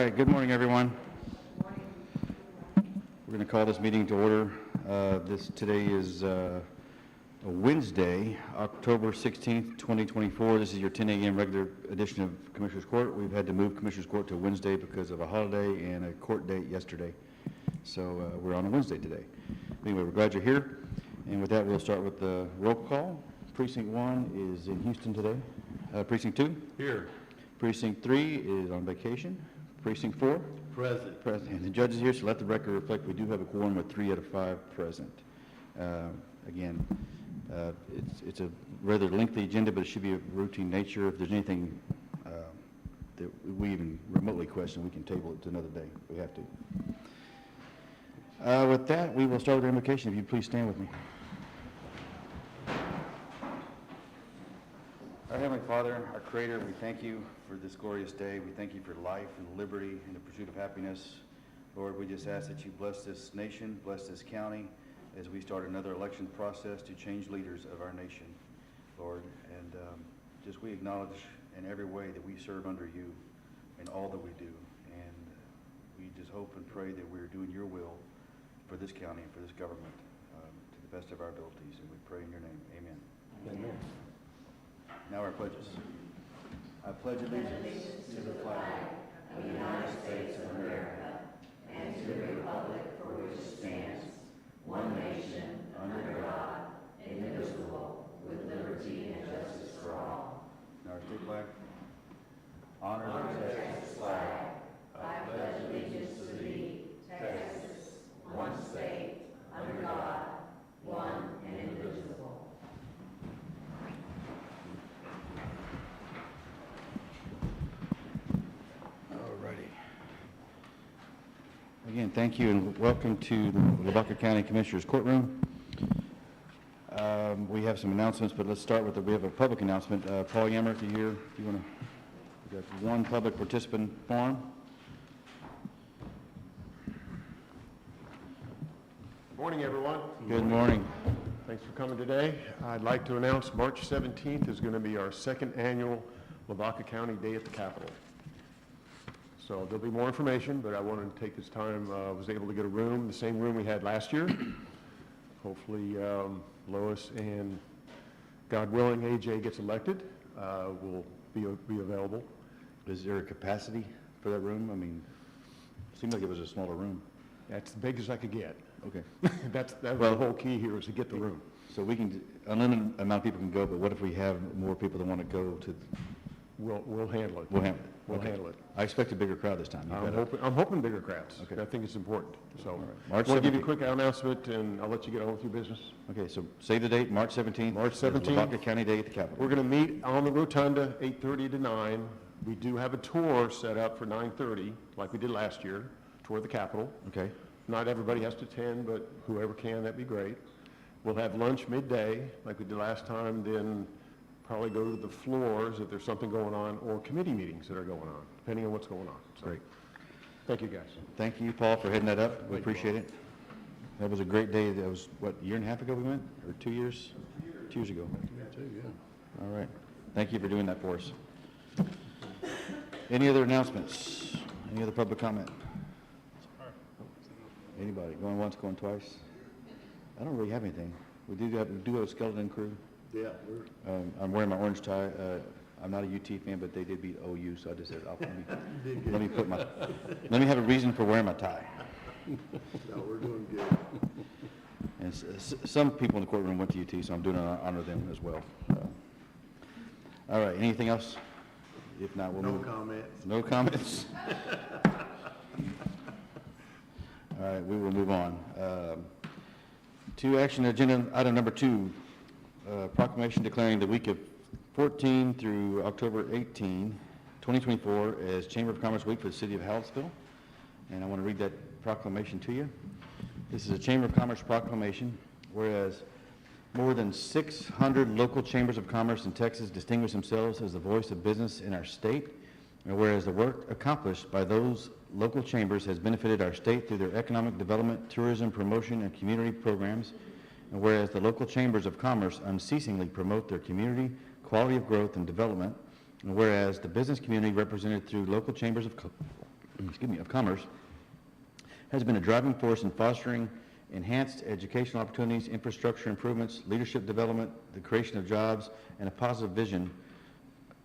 right, good morning, everyone. We're going to call this meeting to order. Today is Wednesday, October 16th, 2024. This is your 10 a.m. regular edition of Commissioners Court. We've had to move Commissioners Court to Wednesday because of a holiday and a court date yesterday. So we're on a Wednesday today. Anyway, we're glad you're here. And with that, we'll start with the roll call. Precinct 1 is in Houston today. Precinct 2? Here. Precinct 3 is on vacation. Precinct 4? Present. Present. And the judge is here, so let the record reflect we do have a quorum with 3 out of 5 present. Again, it's a rather lengthy agenda, but it should be of routine nature. If there's anything that we even remotely question, we can table it to another day if we have to. With that, we will start with the invocation. If you'd please stand with me. Our Heavenly Father, our Creator, we thank you for this glorious day. We thank you for life and liberty and the pursuit of happiness. Lord, we just ask that you bless this nation, bless this county, as we start another election process to change leaders of our nation, Lord. And just we acknowledge in every way that we serve under you in all that we do. And we just hope and pray that we're doing your will for this county and for this government to the best of our abilities. And we pray in your name. Amen. Amen. Now our pledges. I pledge allegiance to the flag of the United States of America and to the republic for which it stands, one nation, under God, indivisible, with liberty and justice for all. Now our state flag. Honor the Texas flag. I pledge allegiance to thee, Texas, one state, under God, one and indivisible. Again, thank you and welcome to the Lavaca County Commissioners Courtroom. We have some announcements, but let's start with we have a public announcement. Paul Yammer, if you're here, if you want to, we got one public participant forum. Morning, everyone. Good morning. Thanks for coming today. I'd like to announce March 17th is going to be our second annual Lavaca County Day at the Capitol. So there'll be more information, but I wanted to take this time, was able to get a room, the same room we had last year. Hopefully Lois and, God willing, AJ gets elected, will be available. Is there a capacity for that room? I mean, it seemed like it was a smaller room. That's the biggest I could get. Okay. That's the whole key here is to get the room. So we can, unlimited amount of people can go, but what if we have more people that want to go to? We'll handle it. We'll handle it. We'll Okay. handle it. I expect a bigger crowd this time. I'm hoping bigger crowds. Okay. I think it's important. So Right. I March want to give you a 17th. quick announcement, and I'll let you get on with your business. Okay, so save the date, March 17th. March is 17th. Lavaca County Day at the Capitol. We're going to meet on the rotunda, 8:30 to 9. We do have a tour set up for 9:30, like we did last year, tour of the Capitol. Okay, Not everybody has to attend, but whoever can, that'd be great. We'll have lunch midday, like we did last time, then probably go to the floors if there's something going on, or committee meetings that are going on, depending on what's going on. So, great. thank you, guys. Thank you, Paul, for heading that up. We Thank you, appreciate it. That was a great day. That was, what, a year and a half ago we went? Or 2 years? 2 years ago. All right. Thank you for doing that for us. Any other announcements? Any other public comment? Anybody? Going once, going twice? I don't really have anything. We do have a skeleton crew. Yeah, I'm wearing my orange tie. I'm not a UT fan, but they did beat OU, so I just said, let me have a reason for wearing my tie. No, we're doing good. And some people in the courtroom went to UT, so I'm doing it to honor them as well. All right, anything else? If not, we'll move. No comments. No comments? All right, we will move on. To action agenda item number 2, proclamation declaring the week of 14 through October 18, 2024 as Chamber of Commerce Week for the City of Hallettsville. And I want to read that proclamation to you. This is a Chamber of Commerce proclamation, whereas more than 600 local chambers of commerce in Texas distinguish themselves as the voice of business in our state, and whereas the work accomplished by those local chambers has benefited our state through their economic development, tourism promotion, and community programs, and whereas the local chambers of commerce unceasingly promote their community, quality of growth, and development, and whereas the business community represented through local chambers of of Commerce has been a driving force in fostering enhanced educational opportunities, infrastructure improvements, leadership development, the creation of jobs, and a positive vision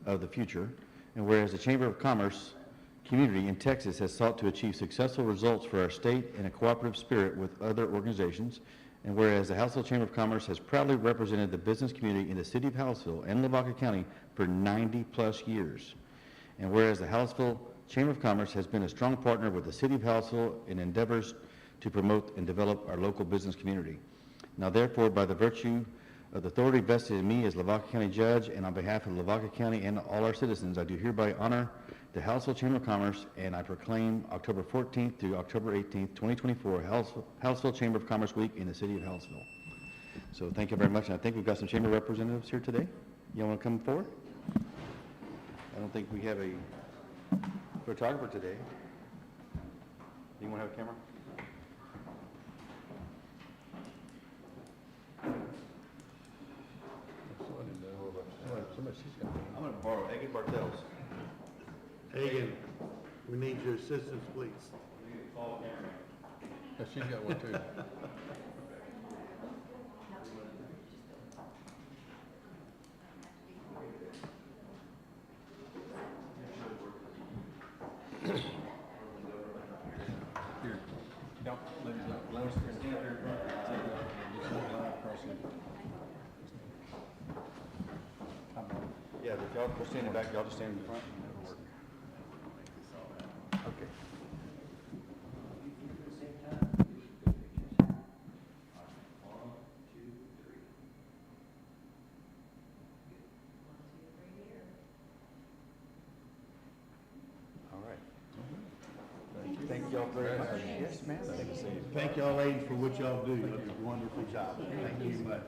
of the future. And whereas the Chamber of Commerce community in Texas has sought to achieve successful results for our state in a cooperative spirit with other organizations, and whereas the Halsville Chamber of Commerce has proudly represented the business community in the city of Halsville and Lavaca County for 90-plus years, and whereas the Halsville Chamber of Commerce has been a strong partner with the city of Halsville in endeavors to promote and develop our local business community. Now therefore, by the virtue of the authority vested in me as Lavaca County Judge and on behalf of Lavaca County and all our citizens, I do hereby honor the Halsville Chamber of Commerce, and I proclaim October 14th through October 18th, 2024, Halsville Chamber of Commerce Week in the city of Halsville. So thank you very much, and I think we've got some chamber representatives here today. You want to come forward? I don't think we have a photographer today. Anyone have a camera? I'm going to borrow Aggie Bartels. Hagan, we need your assistance, please. Yeah, she's got one too. Here. Don't let me Yeah, if y'all stand in the back, y'all just stand in the front. Okay. All right. Thank y'all very much. Yes, ma'am. Thank you. Thank y'all ladies for what y'all do. You do a wonderful job. Thank you much.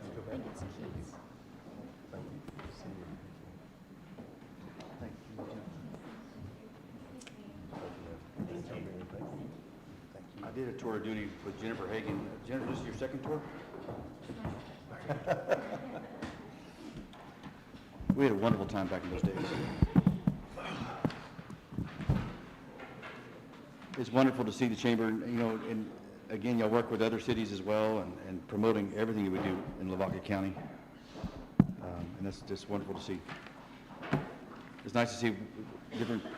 I did a tour of duty with Jennifer Hagan. Jennifer, this is your second tour? We had a wonderful time back in those days. It's wonderful to see the chamber, and again, y'all work with other cities as well and promoting everything that we do in Lavaca County. And that's just wonderful to see. It's nice to see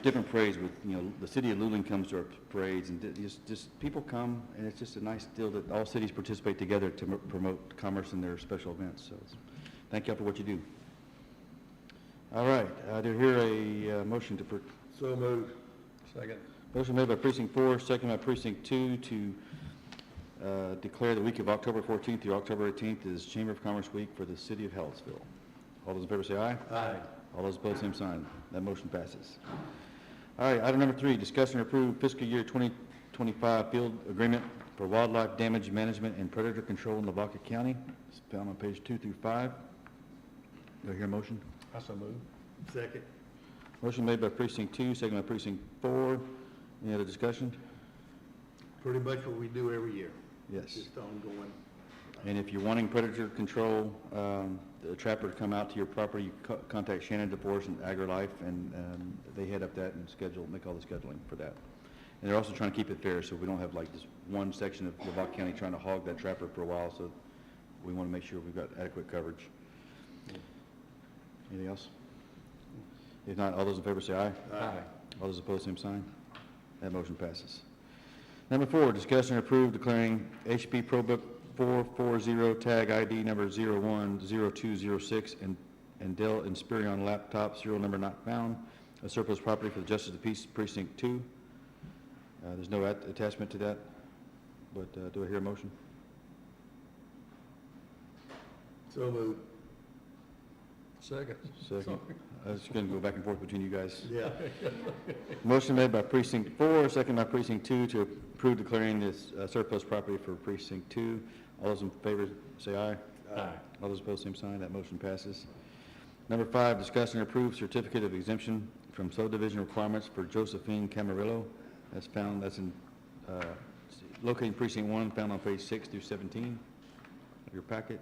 different parades with, the city of Luling comes to our parades, and just people come, and it's just a nice deal that all cities participate together to promote commerce in their special events. So thank y'all for what you do. All right, I do hear a motion to... So moved. Second. Motion made by Precinct 4, second by Precinct 2 to declare the week of October 14th through October 18th as Chamber of Commerce Week for the city of Halsville. All those in favor say aye. Aye. All those opposed, same sign. That motion passes. All right, item number 3, discuss and approve fiscal year 2025 field agreement for wildlife damage management and predator control in Lavaca County. It's found on page 2 through 5. Do I hear a motion? I so move. Second. Motion made by Precinct 2, second by Precinct 4. Any other discussion? Pretty much what we do every year. Yes. Just ongoing. And if you're wanting predator control, the trapper to come out to your property, you contact Shannon DeForest and AgriLife, and they head up that and make all the scheduling for that. And they're also trying to keep it fair, so we don't have like this one section of Lavaca County trying to hog that trapper for a while, so we want to make sure we've got adequate coverage. Anything else? If not, all those in favor say aye. Aye. All those opposed, same sign. That motion passes. Number 4, discuss and approve declaring HP ProBook 440 tag ID number 010206 and Dell Inspiron laptop serial number not found, a surplus property for the Justice of the Peace Precinct 2. There's no attachment to that, but do I hear a motion? So moved. Second. Second. I was going to go back and forth between you guys. Yeah. Motion made by Precinct 4, second by Precinct 2 to approve declaring this surplus property for Precinct 2. All those in favor say aye. Aye. All those opposed, same sign. That motion passes. Number 5, discuss and approve certificate of exemption from subdivision requirements for Josephine Camarillo. That's in located in Precinct 1, found on page 6 through 17 of your packet.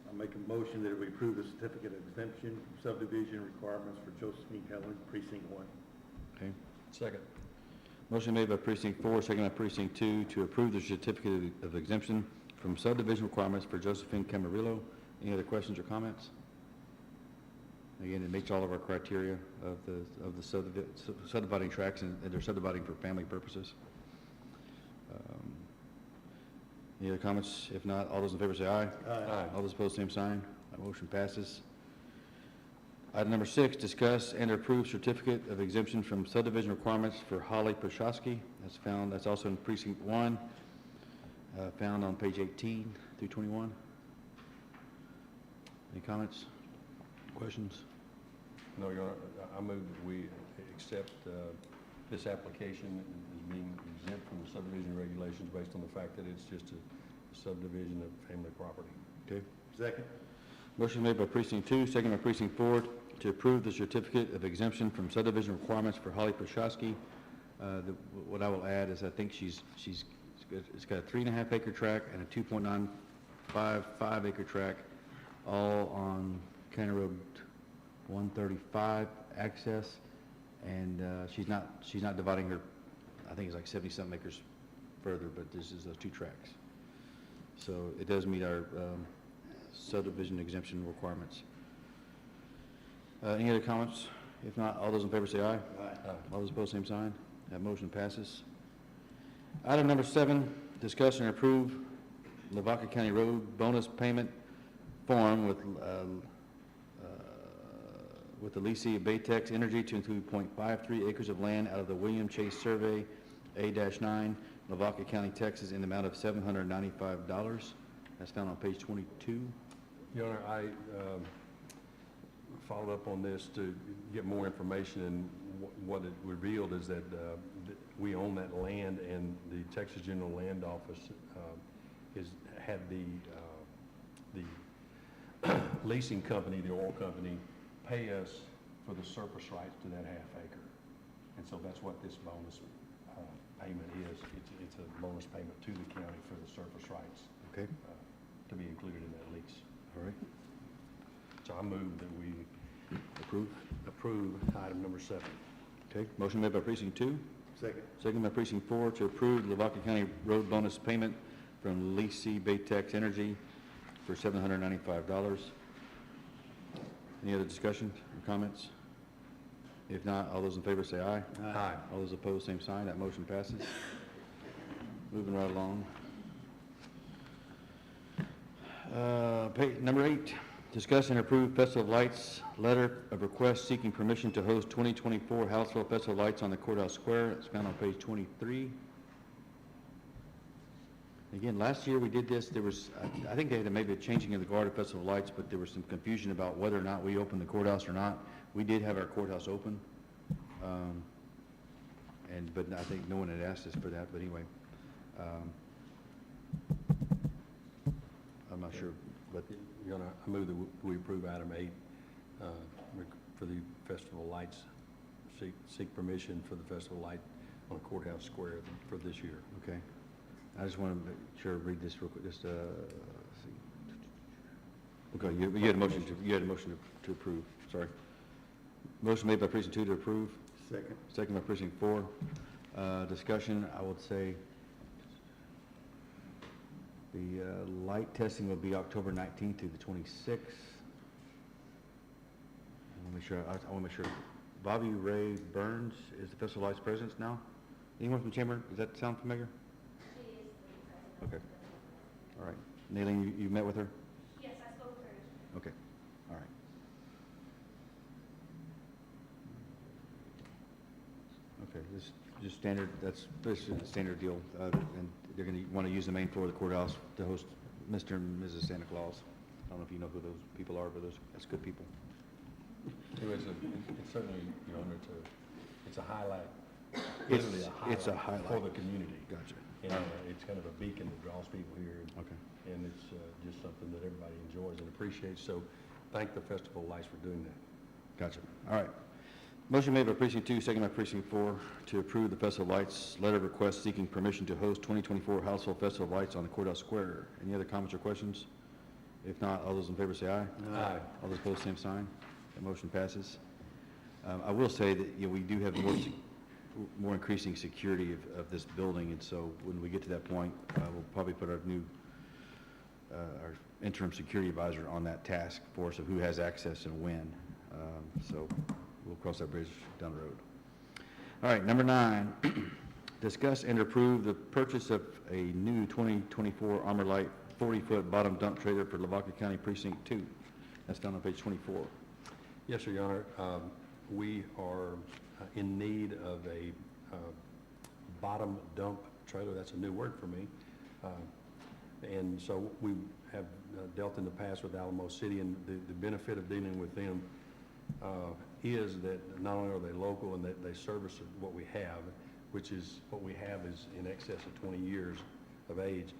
I make a motion that we approve the certificate of exemption from subdivision requirements for Josephine Helen, Precinct 1. Okay. Second. Motion made by precinct 4, second by precinct 2, to approve the certificate of exemption from subdivision requirements for Josephine Camarillo. Any other questions or comments? Again, it meets all of our criteria of the subdividing tracts, and they're subdividing for family purposes. Any other comments? If not, all those in favor say aye. Aye. All those opposed, same sign. That motion passes. Item number 6, discuss and approve certificate of exemption from subdivision requirements for Holly Prochaski. That's also in precinct 1, found on page 18 through 21. Any comments, questions? No, Your Honor, I move that we accept this application as being exempt from the subdivision regulations based on the fact that it's just a subdivision of family property. Okay. Second? Motion made by precinct 2, second by precinct 4, to approve the certificate of exemption from subdivision requirements for Holly Prochaski. What I will add is I think it's got a 3.5 acre tract and a 2.95 acre tract, all on County Road 135 access, and she's not dividing her, I think it's like 70-something acres further, but this is those 2 tracts. So it does meet our subdivision exemption requirements. Any other comments? If not, all those in favor say aye. Aye. All those opposed, same sign. That motion passes. Item number 7, discuss and approve Lavaca County Road bonus payment form with the leasing of Baytex Energy to include .53 acres of land out of the William Chase Survey A-9, Lavaca County, Texas, in the amount of $795. That's found on page 22. Your Honor, I followed up on this to get more information, and what it revealed is that we own that land, and the Texas General Land Office had the leasing company, the oil company, pay us for the surface rights to that half acre. And so that's what this bonus payment is. It's a bonus payment to the county for the surface rights. Okay. To be included in that lease. All right. So I move that we approve item number 7. Okay. Motion made by precinct 2, Second? second by precinct 4, to approve Lavaca County Road bonus payment from leasee Baytex Energy for $795. Any other discussion or comments? If not, all those in favor say aye. Aye. All those opposed, same sign. That motion passes. Moving right along. Number 8, discuss and approve Festival of Lights letter of request seeking permission to host 2024 Hallettsville Festival of Lights on the Courthouse Square. It's found on page 23. Again, last year we did this. There was, I think they had maybe a changing of the guard at Festival of Lights, but there was some confusion about whether or not we opened the courthouse or not. We did have our courthouse open, but I think no one had asked us for that. But anyway, I'm not sure, but Your Honor, I move that we approve item 8 for the Festival Lights, seek permission for the Festival Light on the Courthouse Square for this year. okay. I just want to make sure, read this real quick. Just, let's see. Okay, you had a motion to approve. Sorry. Motion made by precinct 2 to approve. Second? Second by precinct 4. Discussion, I would say the light testing will be October 19th through the 26th. I want to make sure. Bobby Ray Burns is the Festival Lights president now? Anyone from the chamber? Does that sound familiar? She is the president. Okay. All right. Naileen, you met with her? Yes, I spoke with her. Okay. All right. Okay, this is standard, this is a standard deal, and they're going to want to use the main floor of the courthouse to host Mr. and Mrs. Santa Claus. I don't know if you know who those people are, but that's good people. It's certainly, Your Honor, it's a highlight, It's- literally it's a a highlight for highlight. the community. Gotcha. And it's kind of a beacon that draws people here. Okay. And it's just something that everybody enjoys and appreciates. So thank the Festival Lights for doing that. Gotcha. All right. Motion made by precinct 2, second by precinct 4, to approve the Festival of Lights letter of request seeking permission to host 2024 Hallettsville Festival of Lights on the Courthouse Square. Any other comments or questions? If not, all those in favor say aye. Aye. All those opposed, same sign. That motion passes. I will say that, we do have more, more increasing security of this building, and so when we get to that point, we'll probably put our interim security advisor on that task force of who has access and when. So we'll cross that bridge down the road. All right, number 9, discuss and approve the purchase of a new 2024 Armor Light 40-foot bottom dump trailer for Lavaca County Precinct 2. That's down on page 24. Yes, sir, Your Honor. We are in need of a bottom dump trailer. That's a new word for me. And so we have dealt in the past with Alamo City, and the benefit of dealing with them is that not only are they local and that they service what we have, which is what we have is in excess of 20 years of age.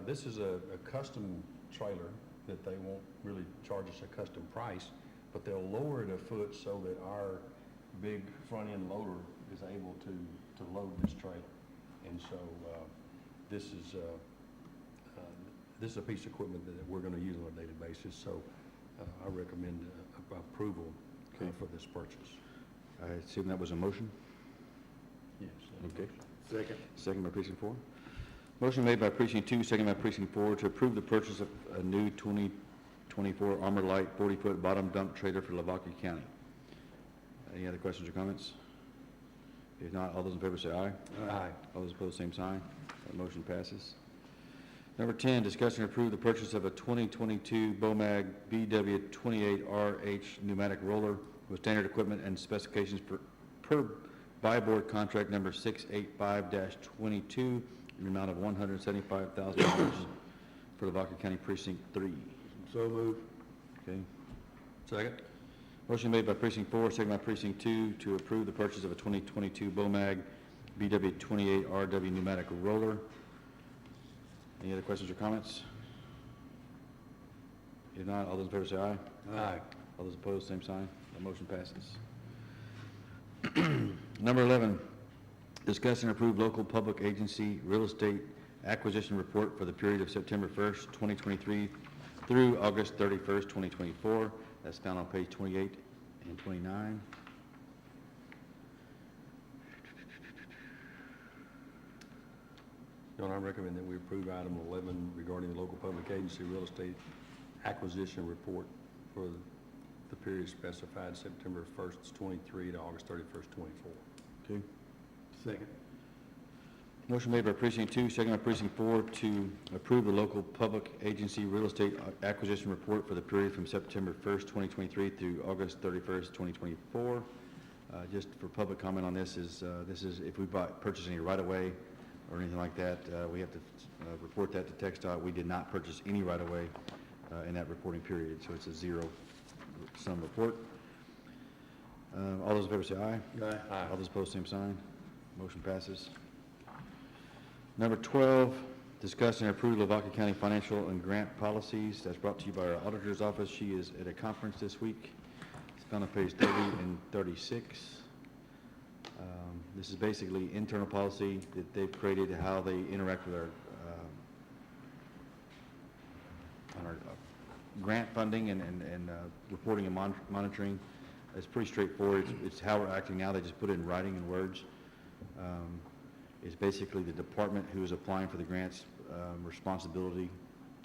This is a custom trailer that they won't really charge us a custom price, but they'll lower it a foot so that our big front-end loader is able to load this trailer. And so this is a piece of equipment that we're going to use on a daily basis, so I recommend approval for this purchase. I assume that was a motion? Yes. Okay. Second. Second by Precinct 4. Motion made by Precinct 2, second by Precinct 4, to approve the purchase of a new 2024 Armor Light 40-foot bottom dump trailer for Lavaca County. Any other questions or comments? If not, all those in favor say aye. Aye. All those opposed, same sign. That motion passes. Number 10, discuss and approve the purchase of a 2022 BOMAG BW28RH pneumatic roller with standard equipment and specifications per buy board contract number 685-22 in the amount of $175,000 for Lavaca County Precinct 3. So moved. Okay. Second? Motion made by Precinct 4, second by Precinct 2, to approve the purchase of a 2022 BOMAG BW28RW pneumatic roller. Any other questions or comments? If not, all those in favor say aye. Aye. All those opposed, same sign. That motion passes. Number 11, discuss and approve local public agency real estate acquisition report for the period of September 1st, 2023 through August 31st, 2024. That's found on page 28 and 29. Your Honor, I recommend that we approve item 11 regarding the local public agency real estate acquisition report for the period specified September 1st, 23 to August 31st, 24. Okay. Second. Motion made by Precinct 2, second by Precinct 4, to approve the local public agency real estate acquisition report for the period from September 1st, 2023 through August 31st, 2024. Just for public comment on this is if we purchase any right-of-way or anything like that, we have to report that to TxDOT. We did not purchase any right-of-way in that reporting period, so it's a zero-sum report. All those in favor say aye. Aye. All those opposed, same sign. Motion passes. Number 12, discuss and approve Lavaca County financial and grant policies. That's brought to you by our auditor's office. She is at a conference this week. It's found on page 30 and 36. This is basically internal policy that they've created, how they interact with our grant funding and reporting and monitoring. It's pretty straightforward. It's how we're acting now. They just put it in writing and words. It's basically the department who is applying for the grant's responsibility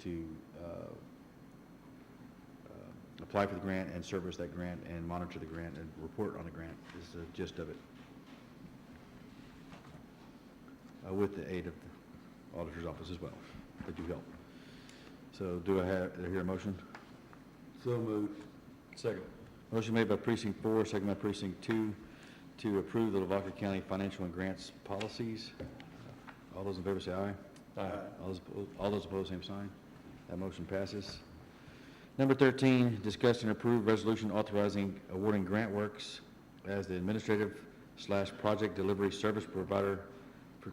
to apply for the grant and service that grant and monitor the grant and report on the grant is the gist of it. With the aid of the auditor's office as well. They do help. So do I hear a motion? So moved. Second. Motion made by Precinct 4, second by Precinct 2, to approve the Lavaca County financial and grants policies. All those in favor say aye. Aye. All those opposed, same sign. That motion passes. Number 13, discuss and approve resolution authorizing awarding grant works as the administrative/project delivery service provider for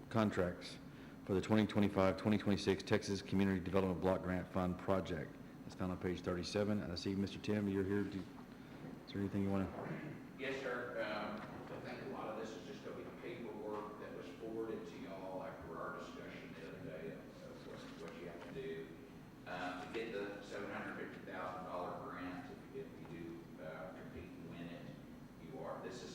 contracts for the 2025-2026 Texas Community Development Block Grant Fund project. That's found on page 37. And I see Mr. Tim, you're here. Is there anything you want to? Yes, sir. I think a lot of this is just going to be paperwork that was forwarded to y'all after our discussion the other day of what you have to do. To get the $750,000 grant, if you do compete and win it, this is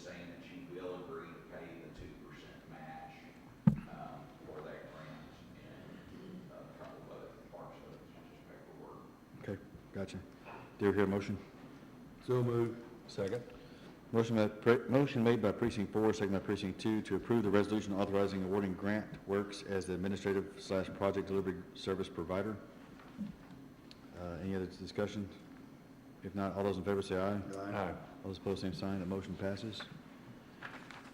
Gotcha. Do you hear a motion? So moved. Second? Motion made by precinct 4, second by precinct 2, to approve the resolution authorizing awarding grant works as the administrative/project delivery service provider. Any other discussion? If not, all those in favor say aye. Aye. All those opposed, same sign. That motion passes.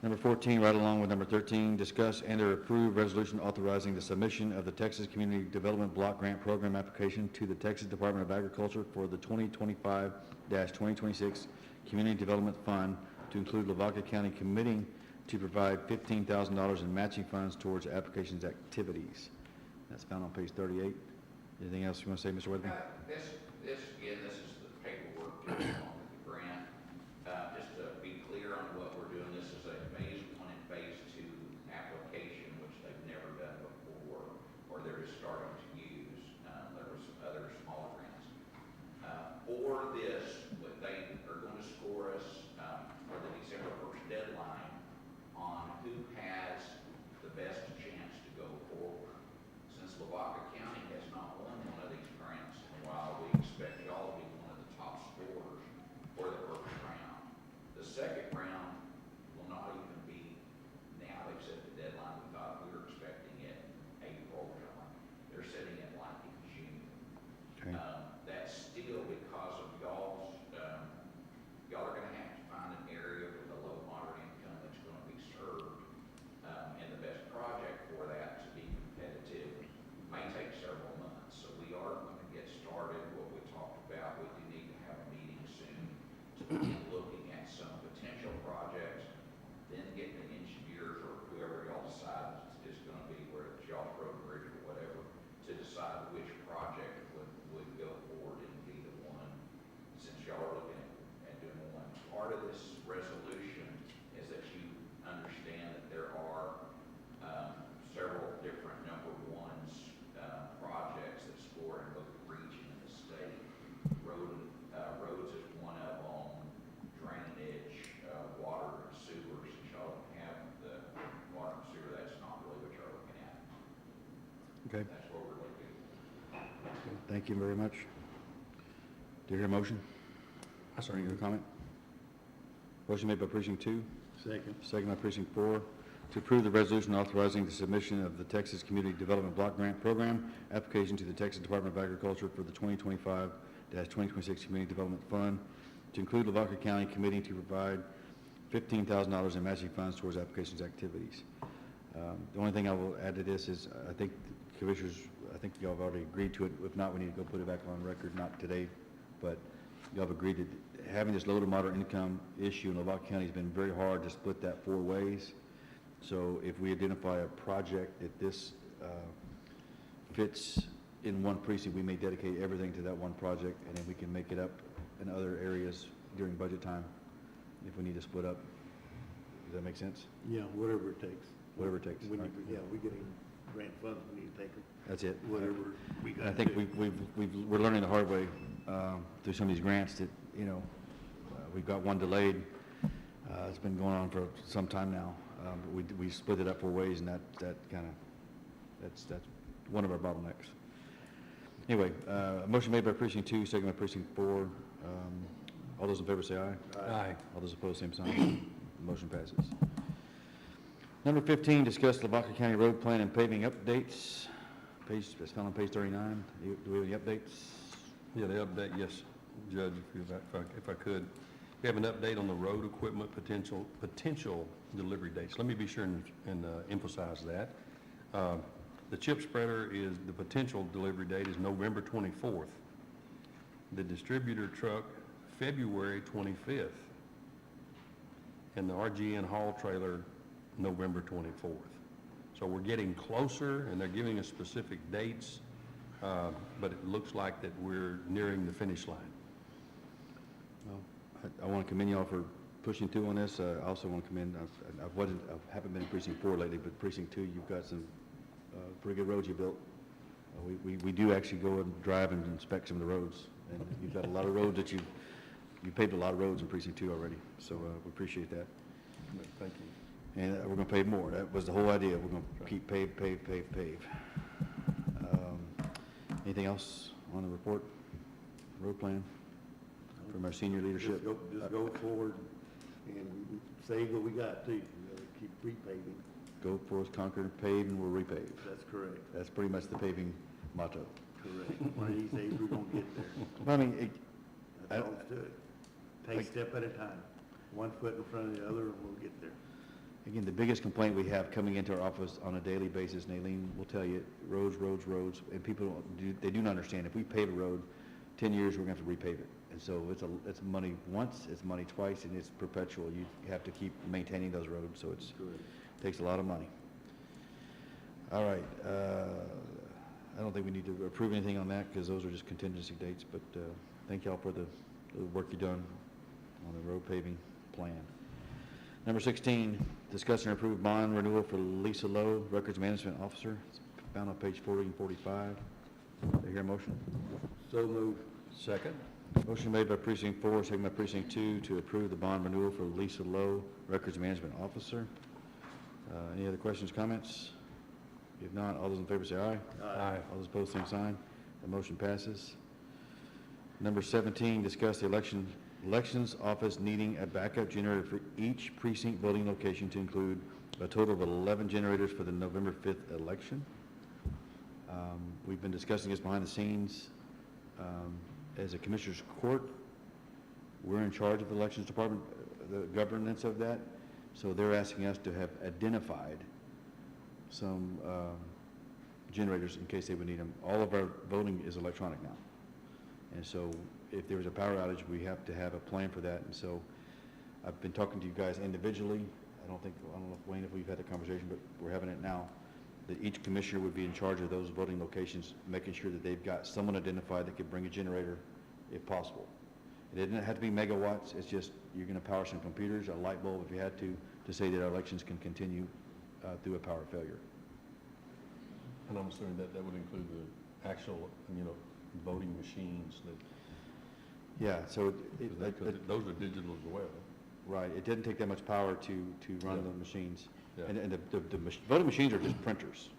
Number 14, right along with number 13, discuss and/or approve resolution authorizing the submission of the Texas Community Development Block Grant Program application to the Texas Department of Agriculture for the 2025-2026 Community Development Fund to include Lavaca County committing to provide $15,000 in matching funds towards applications activities. That's found on page 38. Anything else you want to say, Mr. Weatherby? This is the paperwork to go along with the grant. Just to be clear on what we're doing, this is a phase 1 and phase 2 application, which they've never done before, or they're just starting to use. There were some other smaller grants. For this, what they are going to score us for the December 1st deadline on who has the best chance to go forward. Since Lavaca County has not won one of these grants in a while, we expect y'all to be one of the top scorers for the first round. The second round will not even be now. They've set the deadline. We thought we were expecting it April. They're setting it like in June. Okay. That's still because of y'all are going to have to find an area with a low moderate income that's going to be served. And the best project for that to be competitive may take several months. So we are going to get started. What we talked about, we do need to have a meeting soon to begin looking at some potential projects, then get the engineers or whoever y'all decide is going to be, whether it's y'all's road bridge or whatever, to decide which project would go forward and be the one, since y'all are looking at doing one. Part of this resolution is that you understand that there are several different number ones projects that score in both the region and the state. Roads is one of them, drainage, water and sewer. Since y'all don't have the water and sewer, that's not really what you're looking at. Okay. That's what we're looking at. Thank you very much. Do you hear a motion? I Sorry, your comment? Motion made by precinct 2, Second. second by precinct 4, to approve the resolution authorizing the submission of the Texas Community Development Block Grant Program application to the Texas Department of Agriculture for the 2025-2026 Community Development Fund to include Lavaca County committing to provide $15,000 in matching funds towards applications activities. The only thing I will add to this is I think commissioners, I think y'all have already agreed to it. If not, we need to go put it back on record, not today, but y'all have agreed that having this low to moderate income issue in Lavaca County has been very hard to split that 4 ways. So if we identify a project that this fits in one precinct, we may dedicate everything to that one project, and then we can make it up in other areas during budget time if we need to split up. Does that make sense? Yeah, whatever it takes. Whatever it takes. When All right. yeah, we getting grant funds, we need to take them, That's it. whatever we And got I to think do. we're learning the hard way through some of these grants that, we've got one delayed. It's been going on for some time now. But we split it up 4 ways, and that's one of our bottlenecks. Anyway, a motion made by precinct 2, second by precinct 4. All those in favor say aye. Aye. All those opposed, same sign. The motion passes. Number 15, discuss Lavaca County road plan and paving updates. It's found on page 39. Do we have any updates? Yeah, the update, yes, Judge, if I could. We have an update on the road equipment potential delivery dates. Let me be sure and emphasize that. The chip spreader is, the potential delivery date is November 24th. The distributor truck, February 25th. And the RGN haul trailer, November 24th. So we're getting closer, and they're giving us specific dates, but it looks like that we're nearing the finish line. Well, I want to commend y'all for pushing through on this. I also want to commend, I haven't been in precinct 4 lately, but precinct 2, you've got some pretty good roads you built. We do actually go and drive and inspect some of the roads, and you've got a lot of roads that you paved a lot of roads in precinct 2 already, so we appreciate that. Thank you. And we're going to pave more. That was the whole idea. We're going to keep pave. Anything else on the report? road plan from our senior leadership. Just go forward and save what we got too. We gotta keep repaving. Go forth, conquer, pave, and we'll repave. That's correct. That's pretty much the paving motto. Correct. One of these days, we're gonna get there. Well, I mean, That's all it's doing. Take a step at a time. 1 foot in front of the other, and we'll get there. again, the biggest complaint we have coming into our office on a daily basis, and Aileen will tell you, roads, roads, roads, and people they do not understand. If we pave a road, 10 years, we're gonna have to repave it. And so it's money once, it's money twice, and it's perpetual. You have to keep maintaining those roads, so it's, takes a lot of money. All right, I don't think we need to approve anything on that, because those are just contingency dates, but thank y'all for the work you've done on the road paving plan. Number 16, discuss and approve bond renewal for Lisa Lowe, Records Management Officer. It's found on page 40 and 45. Do I hear a motion? So move. Second? Motion made by precinct 4, second by precinct 2, to approve the bond renewal for Lisa Lowe, Records Management Officer. Any other questions, comments? If not, all those in favor say aye. Aye. All those opposed, same sign. The motion passes. Number 17, discuss the elections office needing a backup generator for each precinct voting location to include a total of 11 generators for the November 5th election. We've been discussing this behind the scenes. As a commissioner's court, we're in charge of the elections department, the governance of that. So they're asking us to have identified some generators in case they would need them. All of our voting is electronic now. And so if there was a power outage, we have to have a plan for that. And so I've been talking to you guys individually. I don't know, Wayne, if we've had the conversation, but we're having it now, that each commissioner would be in charge of those voting locations, making sure that they've got someone identified that could bring a generator if possible. It doesn't have to be megawatts. It's just you're going to power some computers, a light bulb if you had to say that our elections can continue through a power failure. And I'm assuming that would include the actual, voting machines that, Yeah, so those are digital as well. right, it didn't take that much power to run Yeah. the machines. Yeah. And the voting machines are just printers.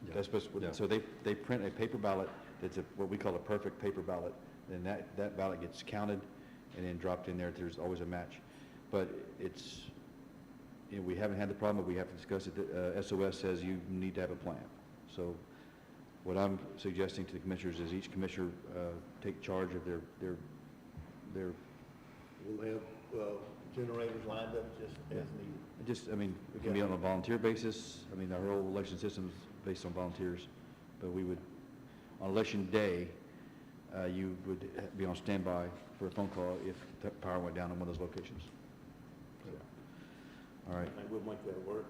Yeah. That's supposed to, Yeah. so they print a paper ballot that's what we call a perfect paper ballot, and that ballot gets counted and then dropped in there. There's always a match. But it's, we haven't had the problem, but we have to discuss it. SOS says you need to have a plan. So what I'm suggesting to the commissioners is each commissioner take charge of their We'll have generators lined up just as needed. it can be on a volunteer basis. Our whole election system is based on volunteers. But we would, on election day, you would be on standby for a phone call if the power went down in one of those locations. So, all right. I think we'll make that work.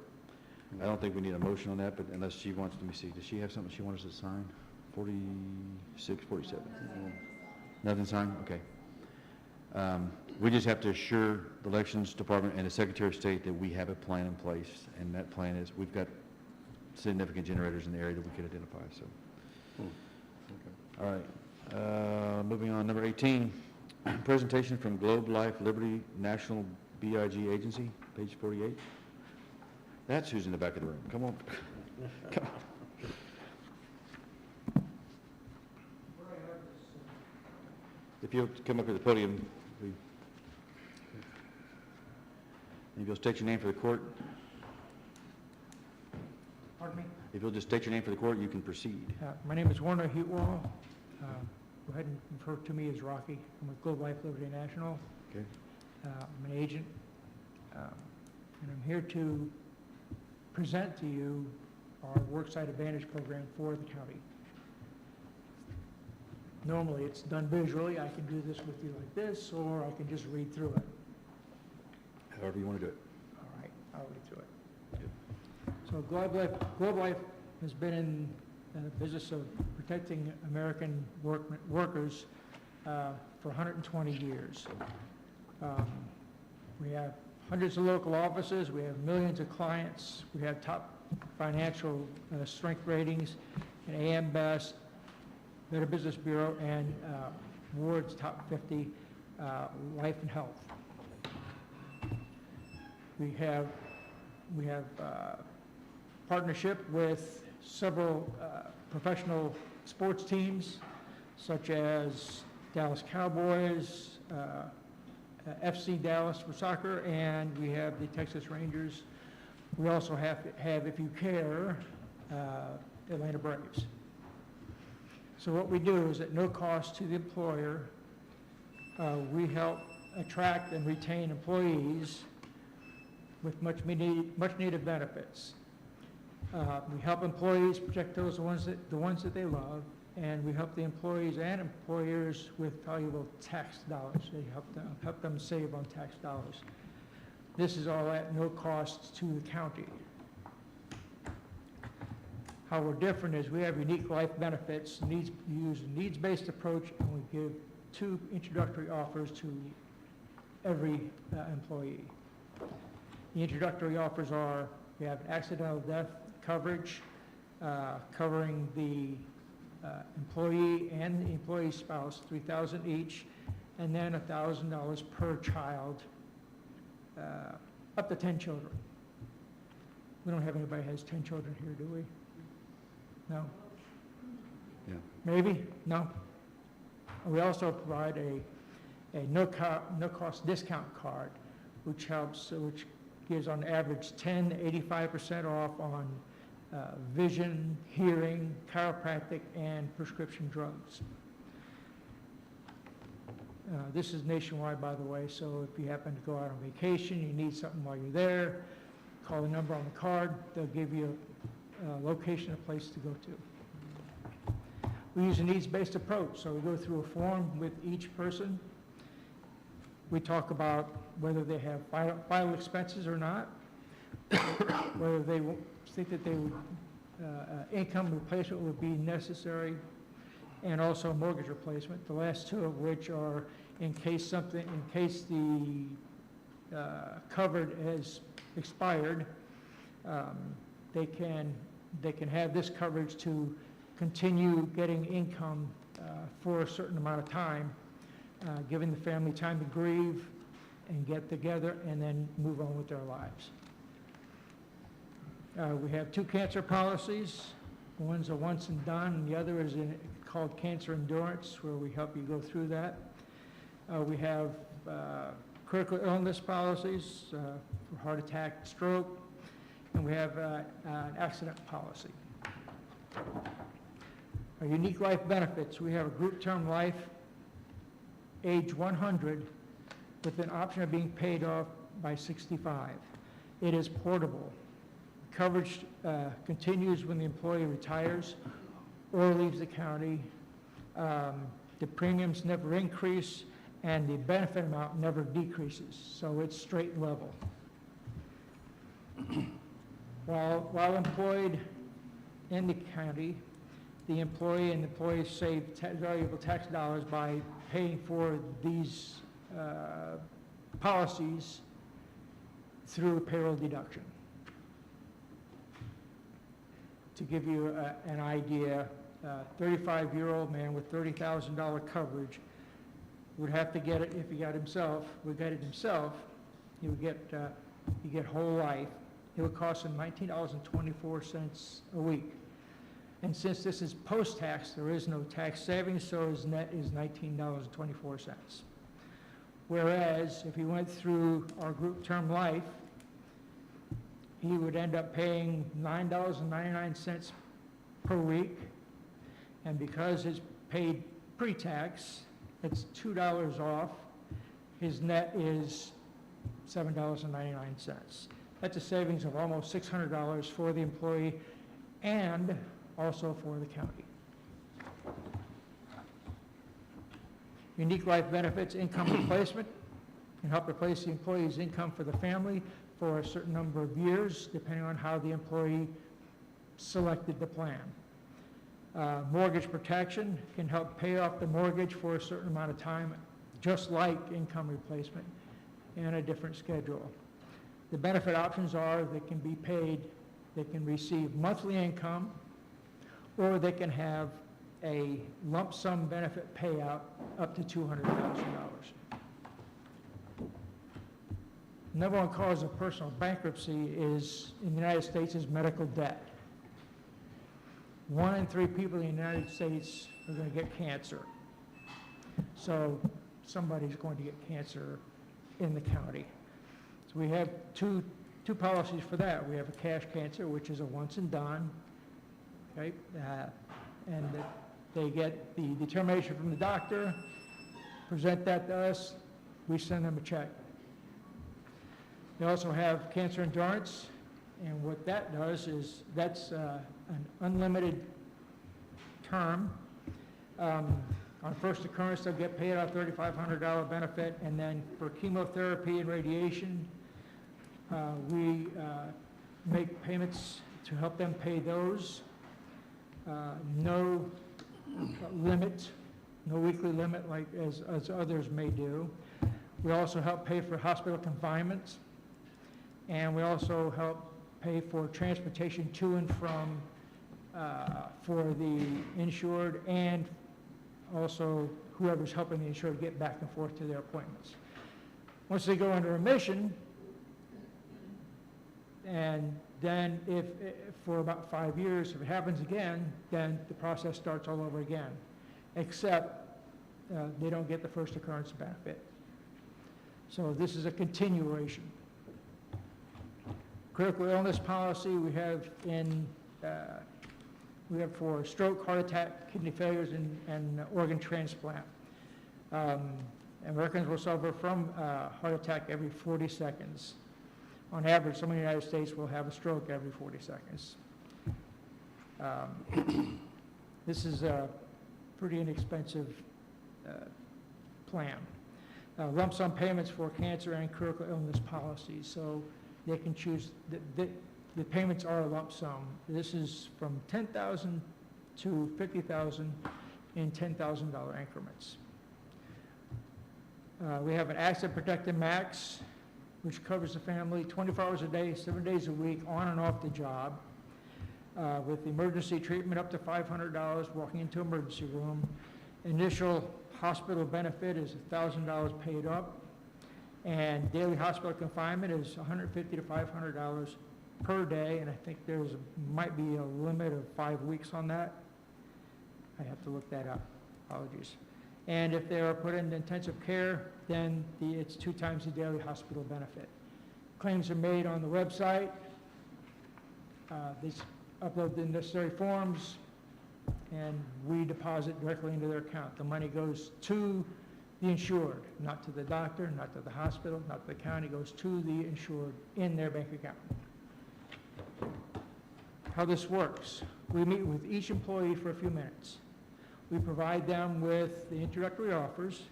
I don't think we need a motion on that, but unless she wants, let me see, does she have something she wants us to sign? 46, 47? Nothing signed? Okay. We just have to assure the elections department and the Secretary of State that we have a plan in place, and that plan is, we've got significant generators in the area that we could identify, so. Okay. All right, moving on, number 18, presentation from Globe Life Liberty National BIG Agency, page 48. That's who's in the back of the room. Come on. Come on. If you'll come up to the podium, if you'll state your name for the court. Pardon me? If you'll just state your name for the court, you can proceed. My name is Warner Heatwall. Go ahead and refer to me as Rocky. I'm with Globe Life Liberty National. Okay. I'm an agent, and I'm here to present to you our Worksite Advantage program for the county. Normally, it's done visually. I can do this with you like this, or I can just read through it. However you want to do it. All right, I'll read through it. So Globe Life has been in the business of protecting American workers for 120 years. We have hundreds of local offices, we have millions of clients, we have top financial strength ratings, and AM Best, Better Business Bureau, and Ward's Top 50 Life and Health. We have partnership with several professional sports teams, such as Dallas Cowboys, FC Dallas for soccer, and we have the Texas Rangers. We also have, if you care, Atlanta Braves. So what we do is at no cost to the employer, we help attract and retain employees with much needed benefits. We help employees protect the ones that they love, and we help the employees and employers with valuable tax dollars. They help them save on tax dollars. This is all at no cost to the county. How we're different is we have unique life benefits, we use a needs-based approach, and we give 2 introductory offers to every employee. The introductory offers are, we have an accidental death coverage covering the employee and the employee spouse, $3,000 each, and then $1,000 per child, up to 10 children. We don't have anybody who has 10 children here, do we? No? Yeah. Maybe? No? We also provide a no-cost discount card, which gives on average 10 to 85% off on vision, hearing, chiropractic, and prescription drugs. This is nationwide, by the way, so if you happen to go out on vacation, you need something while you're there, call the number on the card, they'll give you a location, a place to go to. We use a needs-based approach, so we go through a form with each person. We talk about whether they have vital expenses or not, whether they think that they would, income replacement would be necessary, and also mortgage replacement, the last 2 of which are in case the covered has expired, they can have this coverage to continue getting income for a certain amount of time, giving the family time to grieve and get together and then move on with their lives. We have 2 cancer policies. One's a once and done, and the other is called Cancer Endurance, where we help you go through that. We have critical illness policies for heart attack, stroke, and we have an accident policy. Our unique life benefits, we have a group term life, age 100, with an option of being paid off by 65. It is portable. Coverage continues when the employee retires or leaves the county. The premiums never increase, and the benefit amount never decreases, so it's straight level. While employed in the county, the employee and the employees save valuable tax dollars by paying for these policies through a payroll deduction. To give you an idea, a 35-year-old man with $30,000 coverage would have to get it if he got it himself. He would get whole life. It would cost him $19.24 a week. And since this is post-tax, there is no tax savings, so his net is $19.24. Whereas if he went through our group term life, he would end up paying $9.99 per week, and because it's paid pre-tax, it's $2 off, his net is $7.99. That's a savings of almost $600 for the employee and also for the county. Unique life benefits, income replacement, can help replace the employee's income for the family for a certain number of years, depending on how the employee selected the plan. Mortgage protection can help pay off the mortgage for a certain amount of time, just like income replacement, and a different schedule. The benefit options are they can be paid, they can receive monthly income, or they can have a lump sum benefit payout up to $200,000. Number one cause of personal bankruptcy is, in the United States, is medical debt. 1 in 3 people in the United States are going to get cancer. So somebody's going to get cancer in the county. So we have two policies for that. We have a cash cancer, which is a once and done, okay? And that they get the determination from the doctor, present that to us, we send them a check. They also have cancer endurance, and what that does is that's an unlimited term. On first occurrence, they'll get paid out a $3,500 benefit, and then for chemotherapy and radiation, we make payments to help them pay those. No limit, no weekly limit like as others may do. We also help pay for hospital confinements, and we also help pay for transportation to and from for the insured, and also whoever's helping the insured get back and forth to their appointments. Once they go into remission, and then if for about 5 years, if it happens again, then the process starts all over again, except they don't get the first occurrence benefit. So this is a continuation. Critical illness policy we have for stroke, heart attack, kidney failures, and organ transplant. Americans will suffer from heart attack every 40 seconds. On average, some in the United States will have a stroke every 40 seconds. This is a pretty inexpensive plan. Lump sum payments for cancer and critical illness policies, so they can choose, the payments are a lump sum. This is from $10,000 to $50,000 in $10,000 increments. We have an asset protected max, which covers the family 24 hours a day, 7 days a week, on and off the job, with emergency treatment up to $500 walking into emergency room. Initial hospital benefit is $1,000 paid up, and daily hospital confinement is $150 to $500 per day, and I think might be a limit of 5 weeks on that. I have to look that up, apologies. And if they are put into intensive care, then it's 2 times the daily hospital benefit. Claims are made on the website. They upload the necessary forms, and we deposit directly into their account. The money goes to the insured, not to the doctor, not to the hospital, not to the county, goes to the insured in their bank account. How this works, we meet with each employee for a few minutes. We provide them with the introductory offers,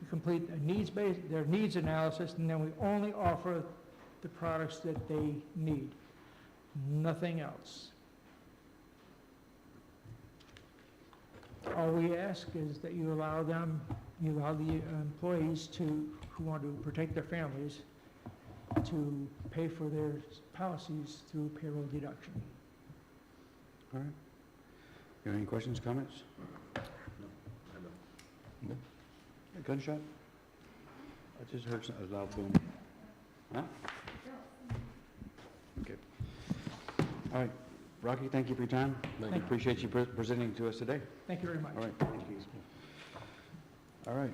we complete their needs analysis, and then we only offer the products that they need, nothing else. All we ask is that you allow the employees who want to protect their families to pay for their policies through payroll deduction. All right. You have any questions, comments? No. A gunshot? I just heard a loud boom. Huh? Okay. All right. Rocky, thank you for your time. Thank you. Appreciate you presenting to us today. Thank you very much. All right. Thank you. All right.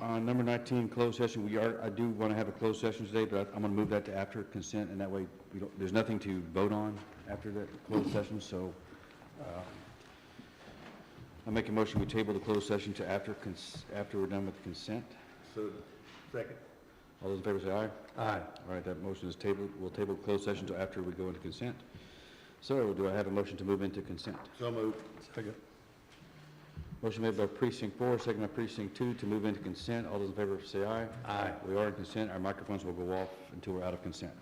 On number 19, closed session, I do want to have a closed session today, but I'm going to move that to after consent, and that way there's nothing to vote on after that closed session, so I'll make a motion, we table the closed session to after we're done with consent. So, second. All those in favor say aye. Aye. All right, that motion is tabled. We'll table closed session until after we go into consent. So do I have a motion to move into consent? So moved. Second. Motion made by precinct 4, second by precinct 2 to move into consent. All those in favor say aye. Aye. We are in consent. Our microphones will go off until we're out of consent.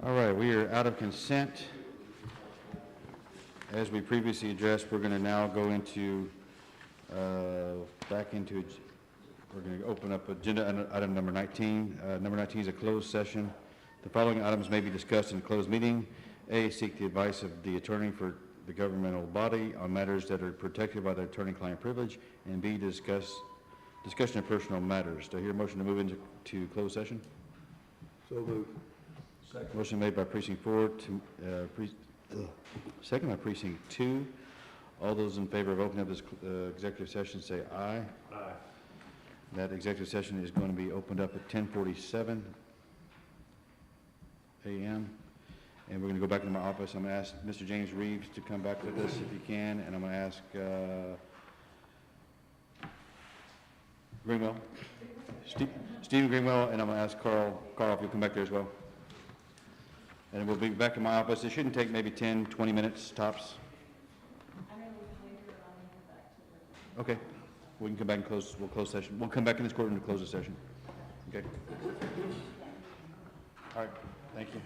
All right, we are out of consent. As we previously addressed, we're going to now go into, back into, we're going to open up agenda item number 19. Number 19 is a closed session. The following items may be discussed in a closed meeting. A, seek the advice of the attorney for the governmental body on matters that are protected by the attorney-client privilege, and B, discussion of personal matters. Do I hear a motion to move into closed session? So moved. Motion made by precinct 4, second by precinct 2. All those in favor of opening up this executive session say aye. Aye. That executive session is going to be opened up at 10:47 a.m. And we're going to go back into my office. I'm going to ask Mr. James Reeves to come back with us if he can, and I'm going to ask Greenwell, Stephen Greenwell, and I'm going to ask Carl if you'll come back there as well. And we'll be back in my office. It shouldn't take maybe 10, 20 minutes tops. Okay, we can come back and we'll close session. We'll come back in this courtroom to close the session. Okay. All right, thank you.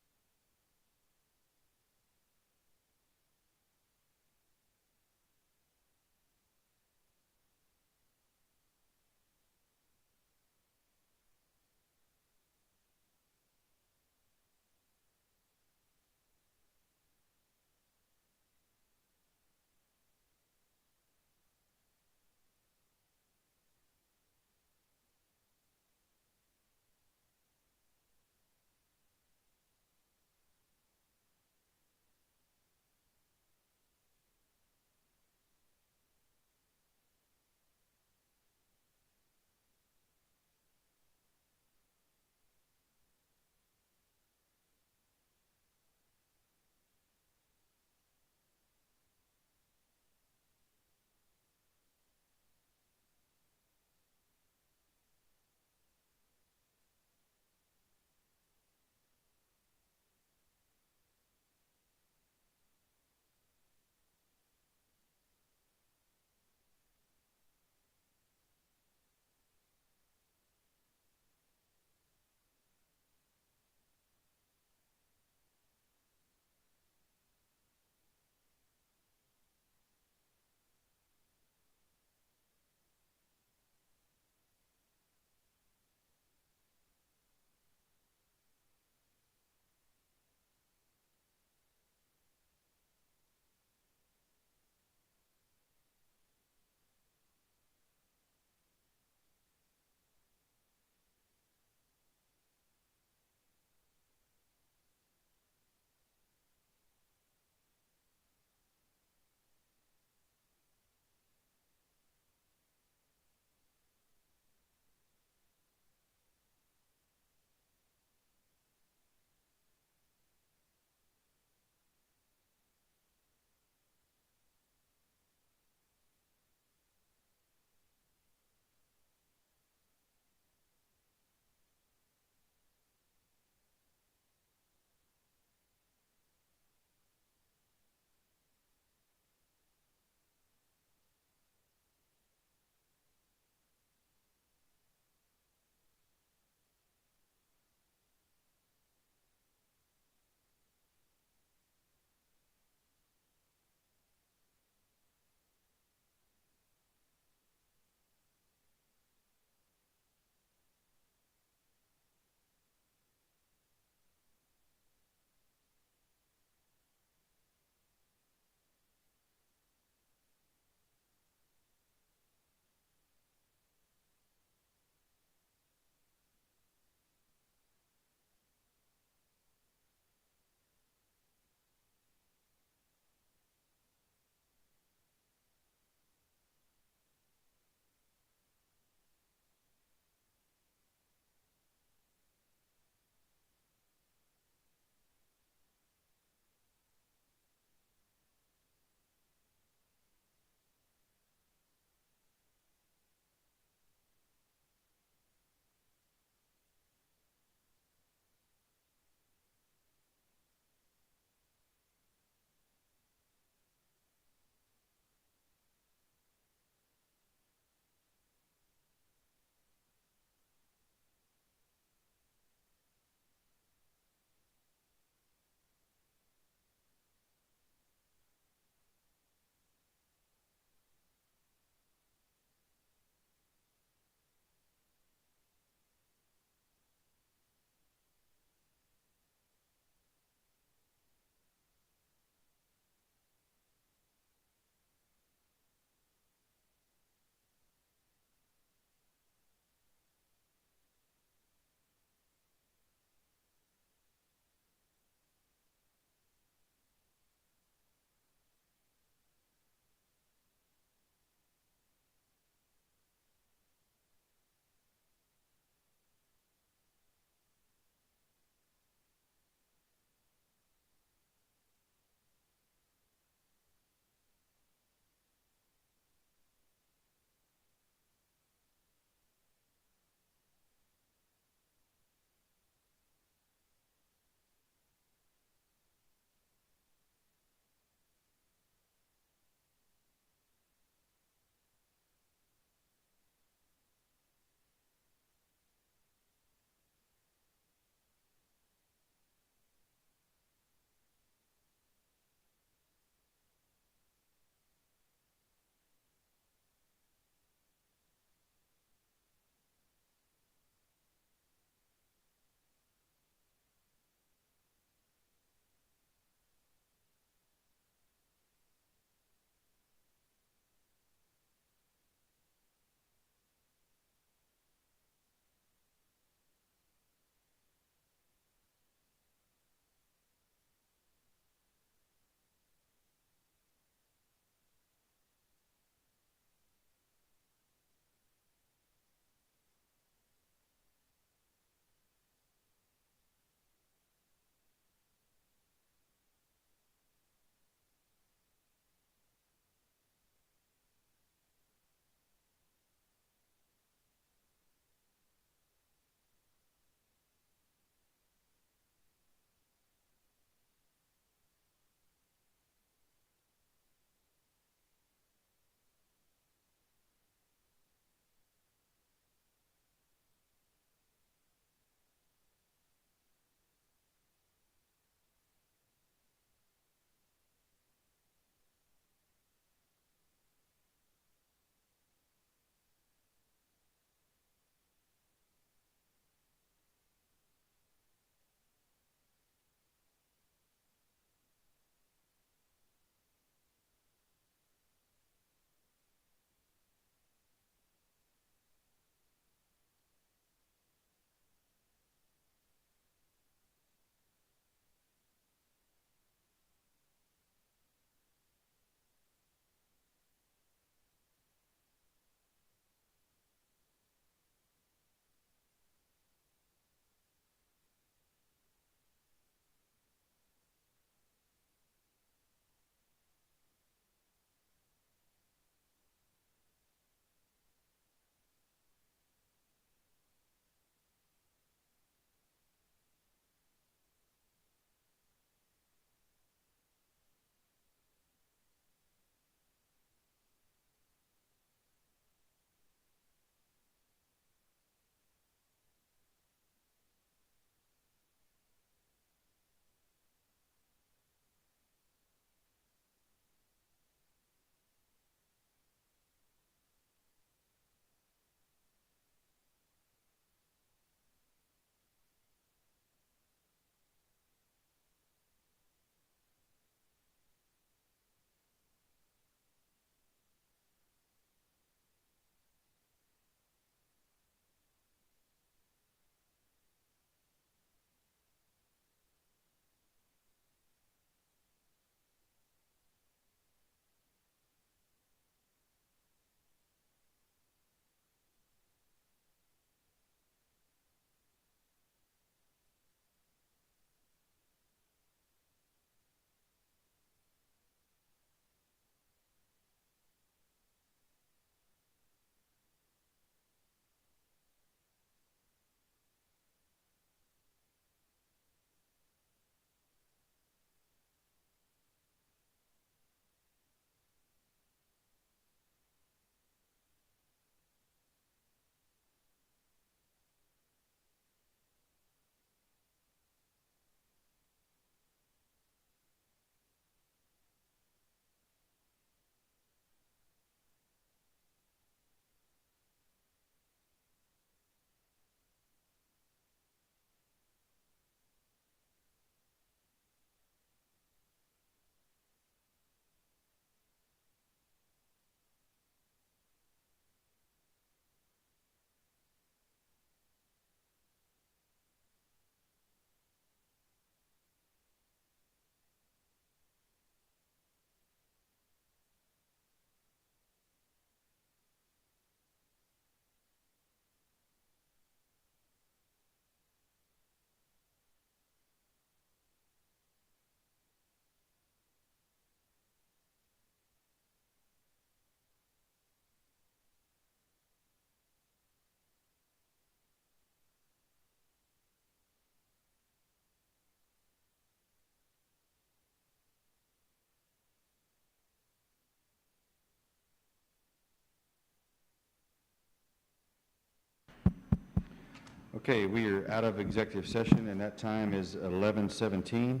Okay, we are out of executive session, and that time is 11:17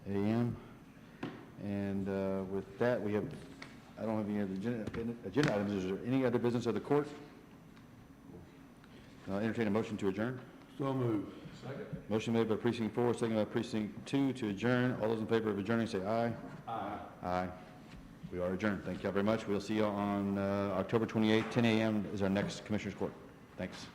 a.m. And with that, we have, I don't have any other agenda items. Is there any other business of the court? Entertain a motion to adjourn. So moved. Motion made by precinct 4, second by precinct 2 to adjourn. All those in favor of adjourning, say aye. Aye. Aye. We are adjourned. Thank you all very much. We'll see you on October 28th, 10 a.m. is our next Commissioners Court. Thanks.